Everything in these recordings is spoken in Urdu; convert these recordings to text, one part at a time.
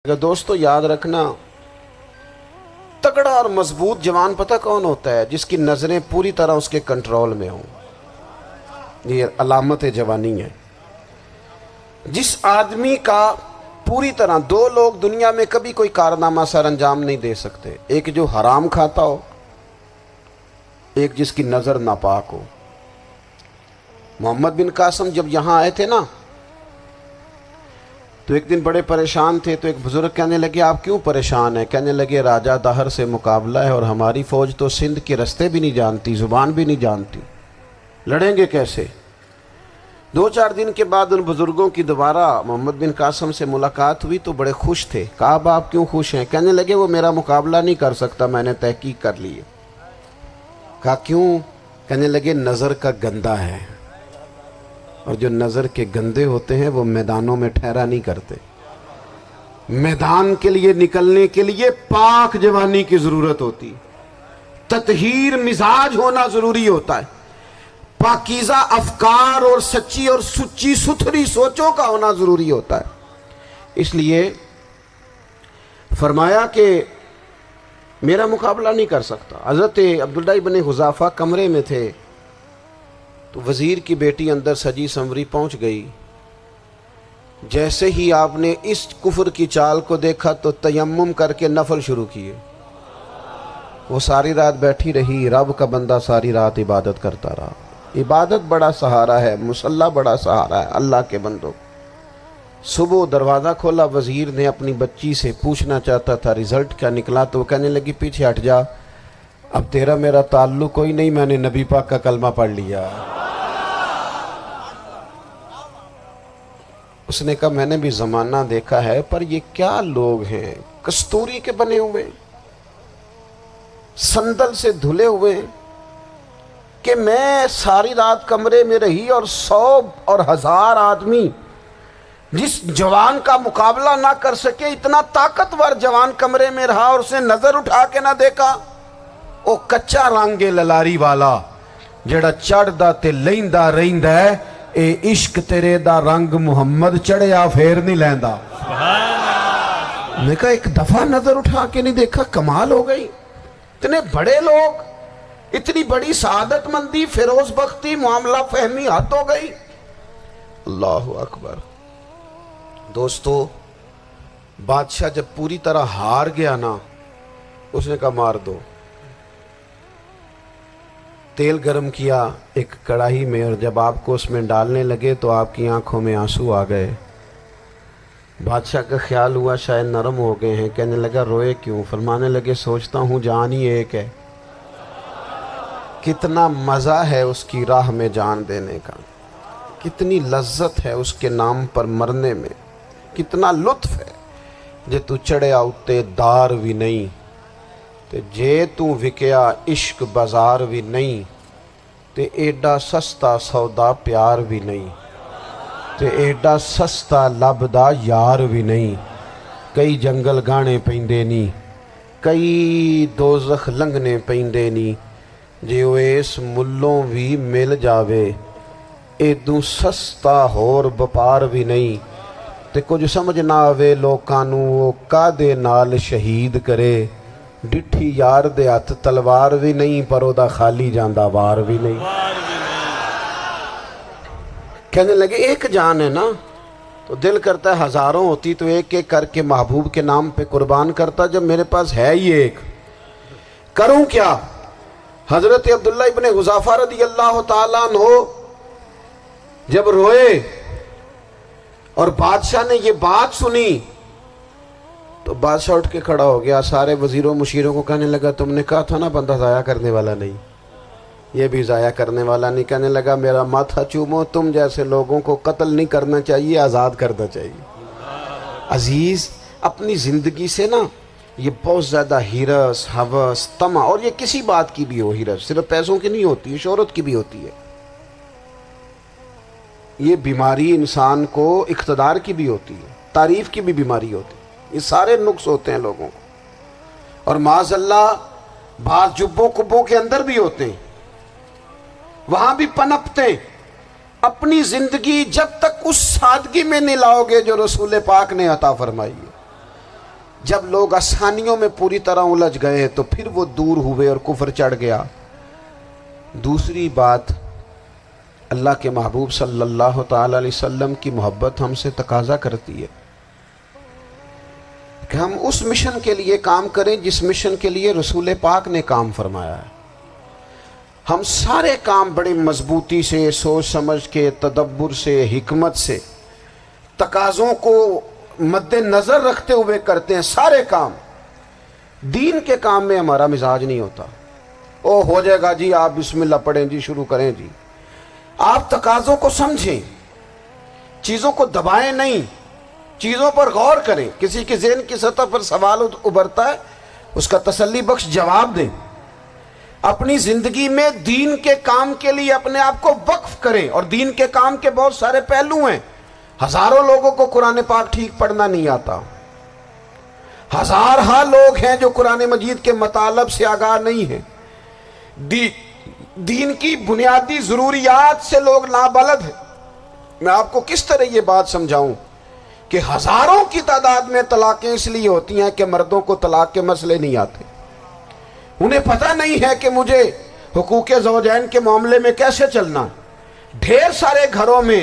دوستو یاد رکھنا، تگڑا اور مضبوط جوان پتہ کون ہوتا ہے؟ جس کی نظریں پوری طرح اس کے کنٹرول میں ہوں۔ یہ علامت جوانی ہے۔ جس آدمی کا پوری طرح دو لوگ دنیا میں کبھی کوئی کارنامہ سر انجام نہیں دے سکتے، ایک جو حرام کھاتا ہو، ایک جس کی نظر ناپاک ہو۔ محمد بن قاسم جب یہاں آئے تھے نا تو ایک دن بڑے پریشان تھے، تو ایک بزرگ کہنے لگے آپ کیوں پریشان ہیں؟ کہنے لگے راجہ دہر سے مقابلہ ہے اور ہماری فوج تو سندھ کے رستے بھی نہیں جانتی، زبان بھی نہیں جانتی، لڑیں گے کیسے؟ دو چار دن کے بعد ان بزرگوں کی دوبارہ محمد بن قاسم سے ملاقات ہوئی تو بڑے خوش تھے۔ کہا اب آپ کیوں خوش ہیں؟ کہنے لگے وہ میرا مقابلہ نہیں کر سکتا، میں نے تحقیق کر لی ہے۔ کہا کیوں؟ کہنے لگے نظر کا گندہ ہے، اور جو نظر کے گندے ہوتے ہیں وہ میدانوں میں ٹھہرا نہیں کرتے۔ میدان کے لیے نکلنے کے لیے پاک جوانی کی ضرورت ہوتی، تطہیر مزاج ہونا ضروری ہوتا ہے، پاکیزہ افکار اور سچی اور سچی ستھری سوچوں کا ہونا ضروری ہوتا ہے۔ اس لیے فرمایا کہ میرا مقابلہ نہیں کر سکتا۔ حضرت عبداللہ ابن حذافہ کمرے میں تھے تو وزیر کی بیٹی اندر سجی سنوری پہنچ گئی۔ جیسے ہی آپ نے اس کفر کی چال کو دیکھا تو تیمم کر کے نفل شروع کیے۔ وہ ساری رات بیٹھی رہی، رب کا بندہ ساری رات عبادت کرتا رہا۔ عبادت بڑا سہارا ہے، مصلی بڑا سہارا ہے اللہ کے بندوں۔ صبح دروازہ کھولا، وزیر نے اپنی بچی سے پوچھنا چاہتا تھا رزلٹ کیا نکلا، تو وہ کہنے لگی پیچھے ہٹ جا، اب تیرا میرا تعلق کوئی نہیں، میں نے نبی پاک کا کلمہ پڑھ لیا۔ اس نے کہا میں نے بھی زمانہ دیکھا ہے، پر یہ کیا لوگ ہیں، کستوری کے بنے ہوئے، سندل سے دھلے ہوئے، کہ میں ساری رات کمرے میں رہی اور 100 اور 1000 آدمی جس جوان کا مقابلہ نہ کر سکے، اتنا طاقتور جوان کمرے میں رہا اور اس نے نظر اٹھا کے نہ دیکھا۔ او کچا رنگے للاری والا جڑا چڑھدا تے لیندا رہندا ہے، اے عشق تیرے دا رنگ محمد چڑھیا پھر نہیں لیندا۔ میں کہا ایک دفعہ نظر اٹھا کے نہیں دیکھا، کمال ہو گئی۔ اتنے بڑے لوگ، اتنی بڑی سعادت مندی، فیروز بختی، معاملہ فہمی حد ہو گئی۔ اللہ اکبر۔ دوستو بادشاہ جب پوری طرح ہار گیا نا، اس نے کہا مار دو۔ تیل گرم کیا ایک کڑاہی میں، اور جب آپ کو اس میں ڈالنے لگے تو آپ کی آنکھوں میں آنسو آ گئے۔ بادشاہ کا خیال ہوا شاید نرم ہو گئے ہیں، کہنے لگا روئے کیوں؟ فرمانے لگے سوچتا ہوں جان ہی ایک ہے، کتنا مزہ ہے اس کی راہ میں جان دینے کا، کتنی لذت ہے اس کے نام پر مرنے میں، کتنا لطف ہے۔ جے تو چڑھیا اتے دار بھی نہیں تے جے تو وکیا عشق بازار بھی نہیں، تے ایڈا سستا سودا پیار بھی نہیں، تے ایڈا سستا لبدا یار بھی نہیں۔ کئی جنگل گانے پیندے نہیں، کئی دوزخ لنگنے پیندے نہیں، جے وہ اس ملوں بھی مل جاوے، ایدوں سستا ہور بپار بھی نہیں۔ تے کچھ سمجھ نہ آوے لوکانوں وہ کادے نال شہید کرے، ڈٹھی یار دے ہاتھ تلوار بھی نہیں، پر او دا خالی جاندہ وار بھی نہیں۔ کہنے لگے ایک جان ہے نا، تو دل کرتا ہے ہزاروں ہوتی تو ایک ایک کر کے محبوب کے نام پہ قربان کرتا، جب میرے پاس ہے ہی ایک، کروں کیا؟ حضرت عبداللہ ابن حذافہ رضی اللہ تعالیٰ عنہ جب روئے اور بادشاہ نے یہ بات سنی تو بادشاہ اٹھ کے کھڑا ہو گیا، سارے وزیروں مشیروں کو کہنے لگا تم نے کہا تھا نا بندہ ضائع کرنے والا نہیں، یہ بھی ضائع کرنے والا نہیں۔ کہنے لگا میرا ماتھا چومو، تم جیسے لوگوں کو قتل نہیں کرنا چاہیے، آزاد کرنا چاہیے۔ عزیز اپنی زندگی سے نا یہ بہت زیادہ ہرس، ہوس، طمع، اور یہ کسی بات کی بھی ہو، ہرس صرف پیسوں کی نہیں ہوتی ہے، شہرت کی بھی ہوتی ہے، یہ بیماری انسان کو اقتدار کی بھی ہوتی ہے، تعریف کی بھی بیماری ہوتی ہے، یہ سارے نقص ہوتے ہیں لوگوں کو، اور معاذ اللہ بعض جبوں کبوں کے اندر بھی ہوتے ہیں، وہاں بھی پنپتے ہیں۔ اپنی زندگی جب تک اس سادگی میں نہیں لاؤ گے جو رسول پاک نے عطا فرمائی ہے، جب لوگ آسانیوں میں پوری طرح الجھ گئے تو پھر وہ دور ہوئے اور کفر چڑھ گیا۔ دوسری بات، اللہ کے محبوب صلی اللہ تعالی علیہ وسلم کی محبت ہم سے تقاضا کرتی ہے کہ ہم اس مشن کے لیے کام کریں جس مشن کے لیے رسول پاک نے کام فرمایا ہے۔ ہم سارے کام بڑی مضبوطی سے، سوچ سمجھ کے، تدبر سے، حکمت سے، تقاضوں کو مد نظر رکھتے ہوئے کرتے ہیں سارے کام۔ دین کے کام میں ہمارا مزاج نہیں ہوتا، او ہو جائے گا جی، آپ بسم اللہ پڑھیں جی، شروع کریں جی۔ آپ تقاضوں کو سمجھیں، چیزوں کو دبائیں نہیں، چیزوں پر غور کریں۔ کسی کے ذہن کی سطح پر سوال ابھرتا ہے، اس کا تسلی بخش جواب دیں۔ اپنی زندگی میں دین کے کام کے لیے اپنے آپ کو وقف کریں، اور دین کے کام کے بہت سارے پہلو ہیں۔ ہزاروں لوگوں کو قرآن پاک ٹھیک پڑھنا نہیں آتا، ہزارہا لوگ ہیں جو قرآن مجید کے مطالب سے آگاہ نہیں ہیں، دین کی بنیادی ضروریات سے لوگ نابلد ہیں۔ میں آپ کو کس طرح یہ بات سمجھاؤں کہ ہزاروں کی تعداد میں طلاقیں اس لیے ہوتی ہیں کہ مردوں کو طلاق کے مسئلے نہیں آتے، انہیں پتہ نہیں ہے کہ مجھے حقوق زوجین کے معاملے میں کیسے چلنا۔ ڈھیر سارے گھروں میں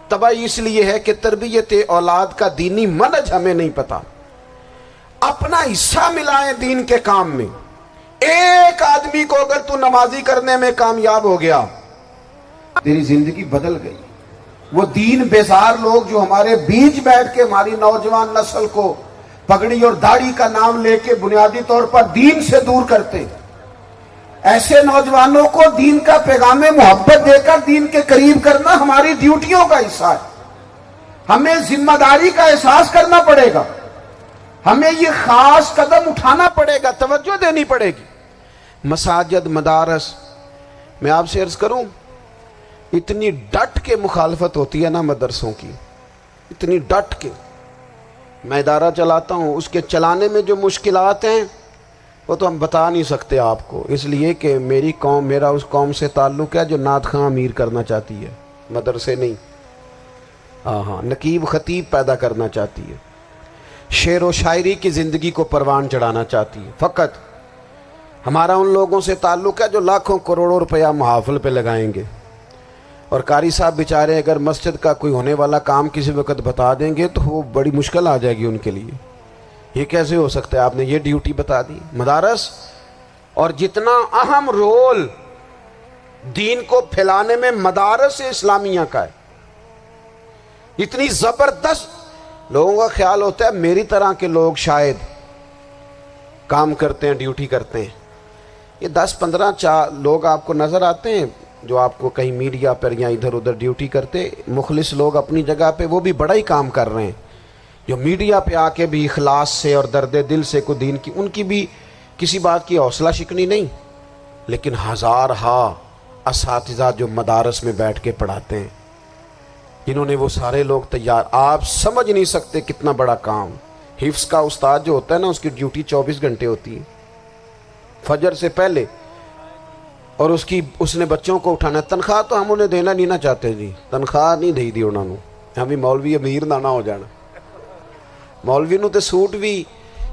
تباہی اس لیے ہے کہ تربیت اولاد کا دینی منہج ہمیں نہیں پتا۔ اپنا حصہ ملائیں دین کے کام میں۔ ایک آدمی کو اگر تو نمازی کرنے میں کامیاب ہو گیا، تیری زندگی بدل گئی۔ وہ دین بیزار لوگ جو ہمارے بیچ بیٹھ کے ہماری نوجوان نسل کو پگڑی اور داڑھی کا نام لے کے بنیادی طور پر دین سے دور کرتے، ایسے نوجوانوں کو دین کا پیغام محبت دے کر دین کے قریب کرنا ہماری ڈیوٹیوں کا حصہ ہے۔ ہمیں ذمہ داری کا احساس کرنا پڑے گا، ہمیں یہ خاص قدم اٹھانا پڑے گا، توجہ دینی پڑے گی۔ مساجد، مدارس، میں آپ سے عرض کروں، اتنی ڈٹ کے مخالفت ہوتی ہے نا مدرسوں کی، اتنی ڈٹ کے۔ میں ادارہ چلاتا ہوں، اس کے چلانے میں جو مشکلات ہیں وہ تو ہم بتا نہیں سکتے آپ کو، اس لیے کہ میری قوم، میرا اس قوم سے تعلق ہے جو نعت خواں امیر کرنا چاہتی ہے، مدرسے نہیں۔ ہاں، نقیب خطیب پیدا کرنا چاہتی ہے، شعر و شاعری کی زندگی کو پروان چڑھانا چاہتی ہے۔ فقط ہمارا ان لوگوں سے تعلق ہے جو لاکھوں کروڑوں روپیہ محافل پہ لگائیں گے، اور قاری صاحب بیچارے اگر مسجد کا کوئی ہونے والا کام کسی وقت بتا دیں گے تو وہ بڑی مشکل آ جائے گی ان کے لیے۔ یہ کیسے ہو سکتا ہے، آپ نے یہ ڈیوٹی بتا دی؟ مدارس، اور جتنا اہم رول دین کو پھیلانے میں مدارس اسلامیہ کا ہے، اتنی زبردست۔ لوگوں کا خیال ہوتا ہے میری طرح کے لوگ شاید کام کرتے ہیں، ڈیوٹی کرتے ہیں۔ یہ 10-15 لوگ آپ کو نظر آتے ہیں جو آپ کو کہیں میڈیا پر یا ادھر ادھر ڈیوٹی کرتے، مخلص لوگ اپنی جگہ پہ، وہ بھی بڑا ہی کام کر رہے ہیں، جو میڈیا پہ آ کے بھی اخلاص سے اور درد دل سے کو دین کی، ان کی بھی کسی بات کی حوصلہ شکنی نہیں۔ لیکن ہزارہا اساتذہ جو مدارس میں بیٹھ کے پڑھاتے ہیں، جنہوں نے وہ سارے لوگ تیار، آپ سمجھ نہیں سکتے کتنا بڑا کام۔ حفظ کا استاد جو ہوتا ہے نا، اس کی ڈیوٹی 24 گھنٹے ہوتی ہے، فجر سے پہلے، اور اس نے بچوں کو اٹھانا ہے۔ تنخواہ تو ہم انہیں دینا نہیں نہ چاہتے جی، تنخواہ نہیں دئی دی انہوں نے، ہمیں مولوی امیر نہ ہو جانا۔ مولوی نو تے سوٹ بھی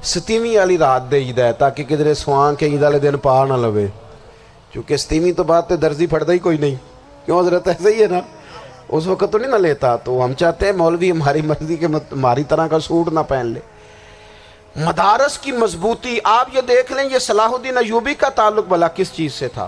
27ویں والی رات دے ہے تاکہ کدھر سوان کے عید والے دن پا نہ لوے، چونکہ 27ویں تو بعد تے درزی پھڑتا ہی کوئی نہیں، کیوں حضرت؟ ایسے ہی ہے نا، اس وقت تو نہیں نہ لیتا۔ تو ہم چاہتے ہیں مولوی ہماری مرضی کے ہماری طرح کا سوٹ نہ پہن لے۔ مدارس کی مضبوطی، آپ یہ دیکھ لیں، یہ صلاح الدین ایوبی کا تعلق بھلا کس چیز سے تھا؟